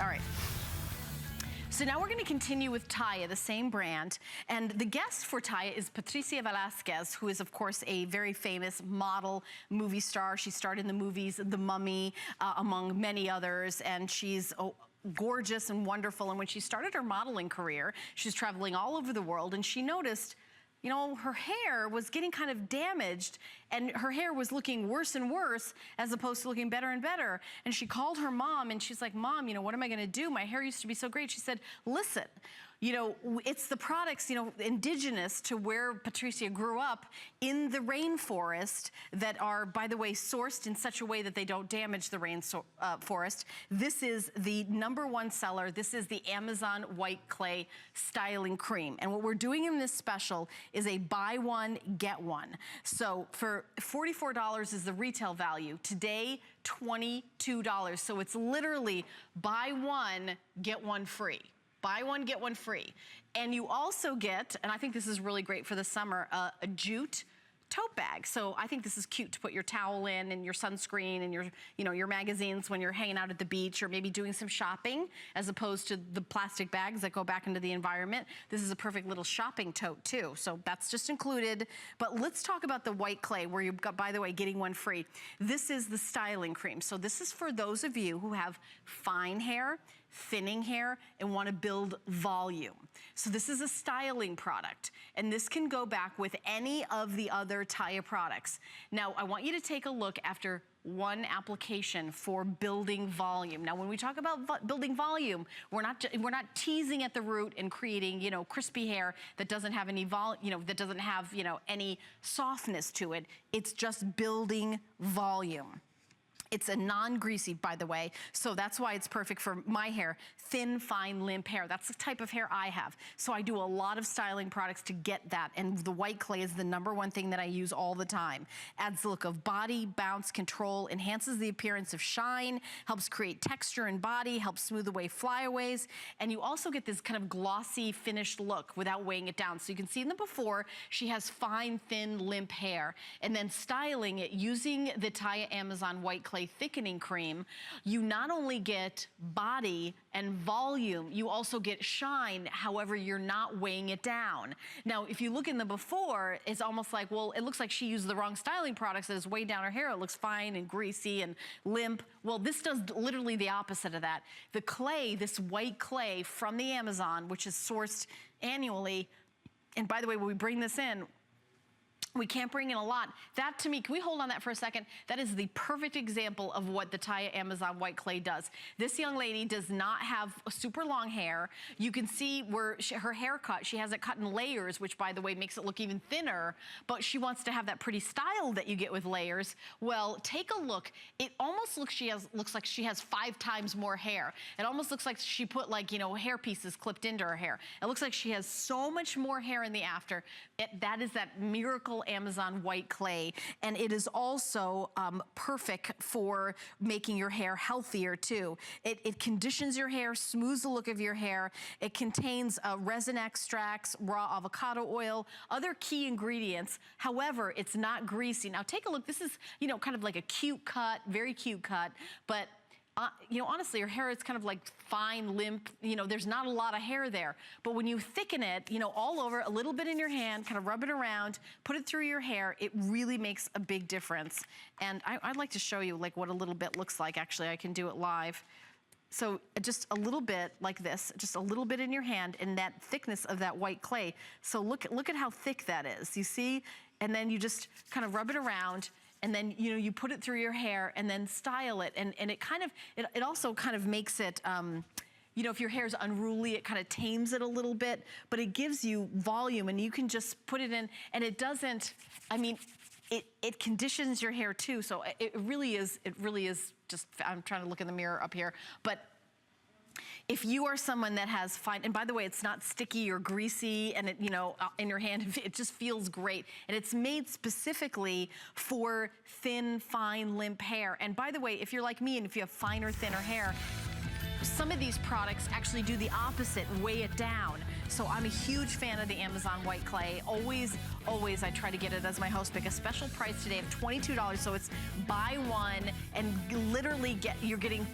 All right. So now we're going to continue with Taya, the same brand. And the guest for Taya is Patricia Velasquez, who is, of course, a very famous model, movie star. She starred in the movies The Mummy, among many others. And she's gorgeous and wonderful. And when she started her modeling career, she was traveling all over the world. And she noticed, you know, her hair was getting kind of damaged, and her hair was looking worse and worse as opposed to looking better and better. And she called her mom, and she's like, Mom, you know, what am I gonna do? My hair used to be so great. She said, listen, you know, it's the products, you know, indigenous to where Patricia grew up in the rainforest that are, by the way, sourced in such a way that they don't damage the rainforest. This is the #1 seller. This is the Amazon White Clay Styling Cream. And what we're doing in this special is a buy one, get one. So for $44 is the retail value. Today, $22. So it's literally buy one, get one free. Buy one, get one free. And you also get, and I think this is really great for the summer, a jute tote bag. So I think this is cute to put your towel in and your sunscreen and your, you know, your magazines when you're hanging out at the beach or maybe doing some shopping, as opposed to the plastic bags that go back into the environment. This is a perfect little shopping tote too. So that's just included. But let's talk about the white clay, where you've got, by the way, getting one free. This is the styling cream. So this is for those of you who have fine hair, thinning hair, and want to build volume. So this is a styling product, and this can go back with any of the other Taya products. Now, I want you to take a look after one application for building volume. Now, when we talk about building volume, we're not teasing at the root and creating, you know, crispy hair that doesn't have any that doesn't have, you know, any softness to it. It's just building volume. It's a non-greasy, by the way, so that's why it's perfect for my hair. Thin, fine, limp hair. That's the type of hair I have. So I do a lot of styling products to get that, and the white clay is the #1 thing that I use all the time. Adds the look of body, bounce, control, enhances the appearance of shine, helps create texture and body, helps smooth away flyaways, and you also get this kind of glossy, finished look without weighing it down. So you can see in the before, she has fine, thin, limp hair, and then styling it using the Taya Amazon White Clay Thickening Cream, you not only get body and volume, you also get shine, however you're not weighing it down. Now, if you look in the before, it's almost like, well, it looks like she used the wrong styling products that has weighed down her hair. It looks fine and greasy and limp. Well, this does literally the opposite of that. The clay, this white clay from the Amazon, which is sourced annually, and by the way, when we bring this in, we can't bring in a lot. That, to me, can we hold on that for a second? That is the perfect example of what the Taya Amazon White Clay does. This young lady does not have super long hair. You can see where her haircut, she has it cut in layers, which, by the way, makes it look even thinner, but she wants to have that pretty style that you get with layers. Well, take a look. It almost looks like she has 5 times more hair. It almost looks like she put, like, you know, hair pieces clipped into her hair. It looks like she has so much more hair in the after. That is that miracle Amazon White Clay, and it is also perfect for making your hair healthier too. It conditions your hair, smooths the look of your hair. It contains resin extracts, raw avocado oil, other key ingredients. However, it's not greasy. Now take a look. This is, you know, kind of like a cute cut, very cute cut, but you know, honestly, her hair is kind of like fine, limp, you know, there's not a lot of hair there. But when you thicken it, you know, all over, a little bit in your hand, kind of rub it around, put it through your hair, it really makes a big difference. And I'd like to show you like what a little bit looks like. Actually, I can do it live. So just a little bit like this, just a little bit in your hand, and that thickness of that white clay. So look at how thick that is, you see? And then you just kind of rub it around, and then, you know, you put it through your hair and then style it. And it kind of, it also kind of makes it, you know, if your hair's unruly, it kind of tames it a little bit, but it gives you volume, and you can just put it in, and it doesn't, I mean, it conditions your hair too. So it really is just, I'm trying to look in the mirror up here, but if you are someone that has fine, and by the way, it's not sticky or greasy, and it, you know, in your hand, it just feels great. And it's made specifically for thin, fine, limp hair. And by the way, if you're like me and if you have finer, thinner hair, some of these products actually do the opposite, weigh it down. So I'm a huge fan of the Amazon White Clay. Always I try to get it as my host pick. A special price today of $22. So it's buy one and literally you're getting